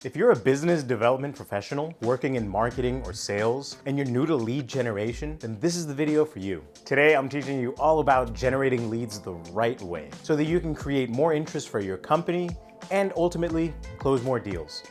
If you're a business development professional working in marketing or sales and you're new to lead generation, then this is the video for you. Today, I'm teaching you all about generating leads the right way so that you can create more interest for your company and ultimately close more deals.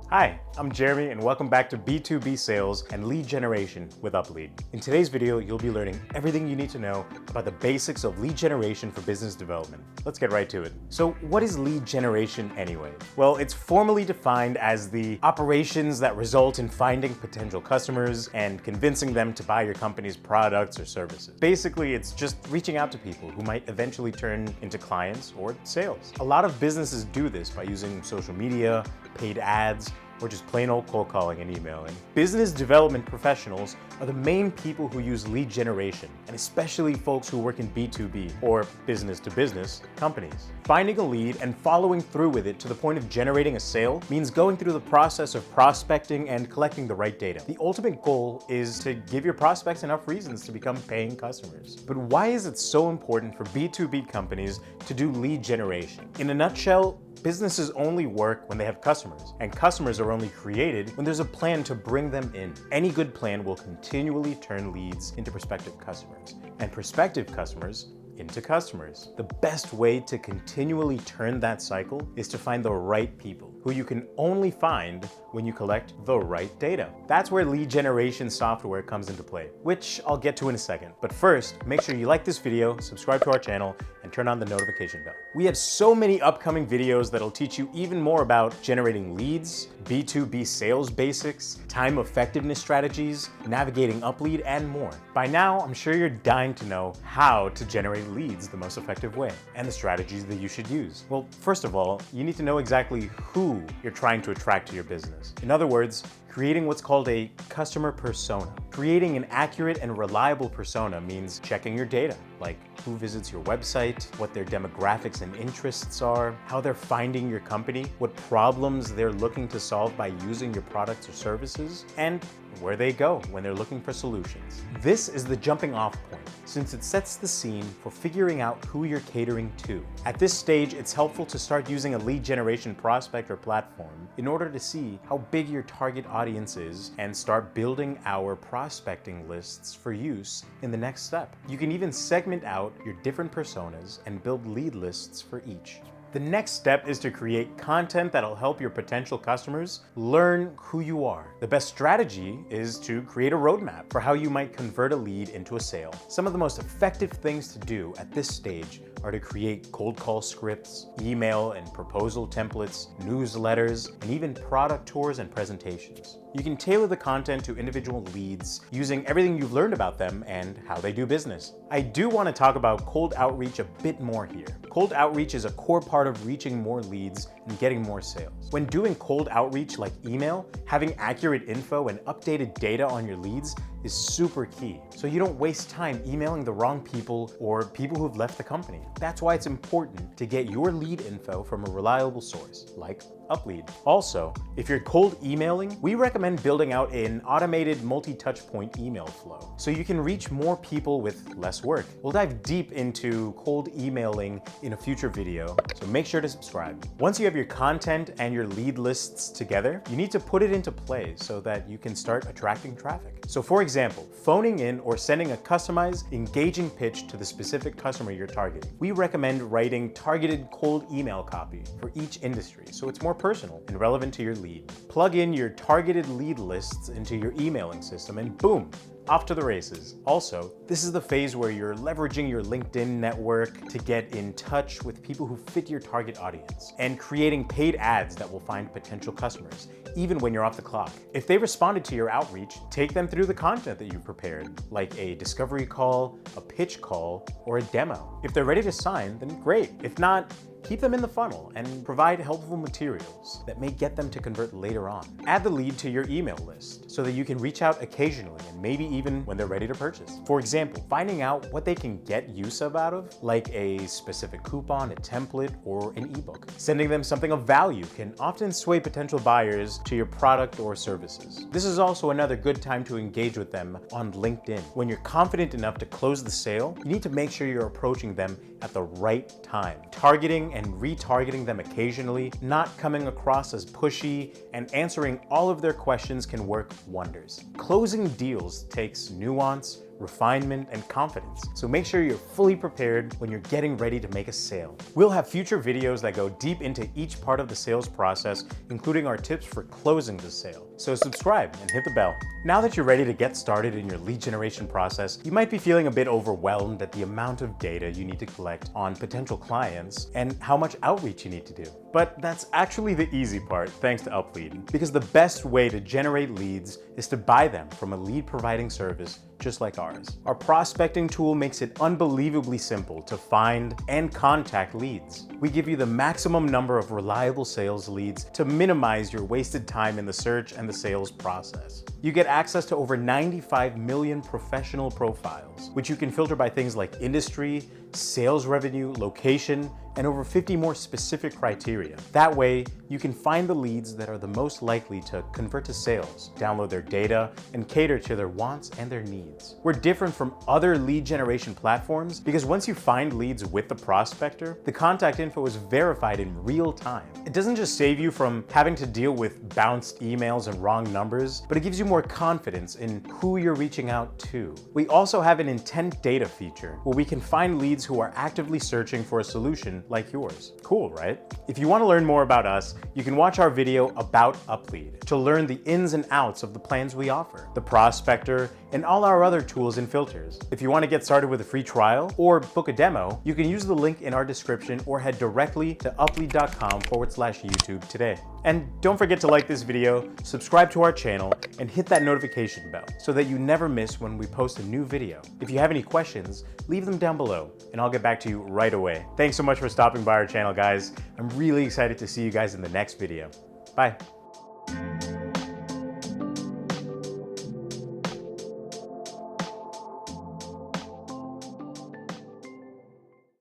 Hi, I'm Jeremy and welcome back to B2B Sales and Lead Generation with UpLead. In today's video, you'll be learning everything you need to know about the basics of lead generation for business development. Let's get right to it. So what is lead generation anyway? Well, it's formally defined as the operations that result in finding potential customers and convincing them to buy your company's products or services. Basically, it's just reaching out to people who might eventually turn into clients or sales. A lot of businesses do this by using social media, paid ads, or just plain old cold calling and emailing. Business development professionals are the main people who use lead generation, and especially folks who work in B2B or business to business companies. Finding a lead and following through with it to the point of generating a sale means going through the process of prospecting and collecting the right data. The ultimate goal is to give your prospects enough reasons to become paying customers. But why is it so important for B2B companies to do lead generation? In a nutshell, businesses only work when they have customers, and customers are only created when there's a plan to bring them in. Any good plan will continually turn leads into prospective customers, and prospective customers into customers. The best way to continually turn that cycle is to find the right people, who you can only find when you collect the right data. That's where lead generation software comes into play, which I'll get to in a second. But first, make sure you like this video, subscribe to our channel, and turn on the notification bell. We have so many upcoming videos that'll teach you even more about generating leads, B2B sales basics, time effectiveness strategies, navigating UpLead, and more. By now, I'm sure you're dying to know how to generate leads the most effective way and the strategies that you should use. Well, first of all, you need to know exactly who you're trying to attract to your business. In other words, creating what's called a customer persona. Creating an accurate and reliable persona means checking your data, like who visits your website, what their demographics and interests are, how they're finding your company, what problems they're looking to solve by using your products or services, and where they go when they're looking for solutions. This is the jumping off point, since it sets the scene for figuring out who you're catering to. At this stage, it's helpful to start using a lead generation prospect or platform in order to see how big your target audience is and start building our prospecting lists for use in the next step. You can even segment out your different personas and build lead lists for each. The next step is to create content that'll help your potential customers learn who you are. The best strategy is to create a roadmap for how you might convert a lead into a sale. Some of the most effective things to do at this stage are to create cold call scripts, email and proposal templates, newsletters, and even product tours and presentations. You can tailor the content to individual leads using everything you've learned about them and how they do business. I do want to talk about cold outreach a bit more here. Cold outreach is a core part of reaching more leads and getting more sales. When doing cold outreach like email, having accurate info and updated data on your leads is super key, so you don't waste time emailing the wrong people or people who've left the company. That's why it's important to get your lead info from a reliable source, like UpLead. Also, if you're cold emailing, we recommend building out an automated multi-touch point email flow so you can reach more people with less work. We'll dive deep into cold emailing in a future video, so make sure to subscribe. Once you have your content and your lead lists together, you need to put it into play so that you can start attracting traffic. So for example, phoning in or sending a customized, engaging pitch to the specific customer you're targeting. We recommend writing targeted cold email copy for each industry so it's more personal and relevant to your lead. Plug in your targeted lead lists into your emailing system and boom, off to the races. Also, this is the phase where you're leveraging your LinkedIn network to get in touch with people who fit your target audience and creating paid ads that will find potential customers, even when you're off the clock. If they responded to your outreach, take them through the content that you've prepared, like a discovery call, a pitch call, or a demo. If they're ready to sign, then great. If not, keep them in the funnel and provide helpful materials that may get them to convert later on. Add the lead to your email list so that you can reach out occasionally and maybe even when they're ready to purchase. For example, finding out what they can get use out of, like a specific coupon, a template, or an ebook. Sending them something of value can often sway potential buyers to your product or services. This is also another good time to engage with them on LinkedIn. When you're confident enough to close the sale, you need to make sure you're approaching them at the right time, targeting calling and retargeting them occasionally, not coming across as pushy, and answering all of their questions can work wonders. Closing deals takes nuance, refinement, and confidence. So make sure you're fully prepared when you're getting ready to make a sale. We'll have future videos that go deep into each part of the sales process, including our tips for closing the sale. So subscribe and hit the bell. Now that you're ready to get started in your lead generation process, you might be feeling a bit overwhelmed at the amount of data you need to collect on potential clients and how much outreach you need to do. But that's actually the easy part, thanks to Uplead, because the best way to generate leads is to buy them from a lead providing service just like ours. Our prospecting tool makes it unbelievably simple to find and contact leads. We give you the maximum number of reliable sales leads to minimize your wasted time in the search and the sales process. You get access to over 95 million professional profiles, which you can filter by things like industry, sales revenue, location, and over 50 more specific criteria. That way, you can find the leads that are the most likely to convert to sales, download their data, and cater to their wants and their needs. We're different from other lead generation platforms because once you find leads with the prospector, the contact info is verified in real time. It doesn't just save you from having to deal with bounced emails and wrong numbers, but it gives you more confidence in who you're reaching out to. We also have an intent data feature where we can find leads who are actively searching for a solution like yours. Cool, right? If you want to learn more about us, you can watch our video about Uplead to learn the ins and outs of the plans we offer, the prospector, and all our other tools and filters. If you want to get started with a free trial or book a demo, you can use the link in our description or head directly to uplead.com/YouTube today. And don't forget to like this video, subscribe to our channel, and hit that notification bell so that you never miss when we post a new video. If you have any questions, leave them down below and I'll get back to you right away. Thanks so much for stopping by our channel, guys. I'm really excited to see you guys in the next video. Bye.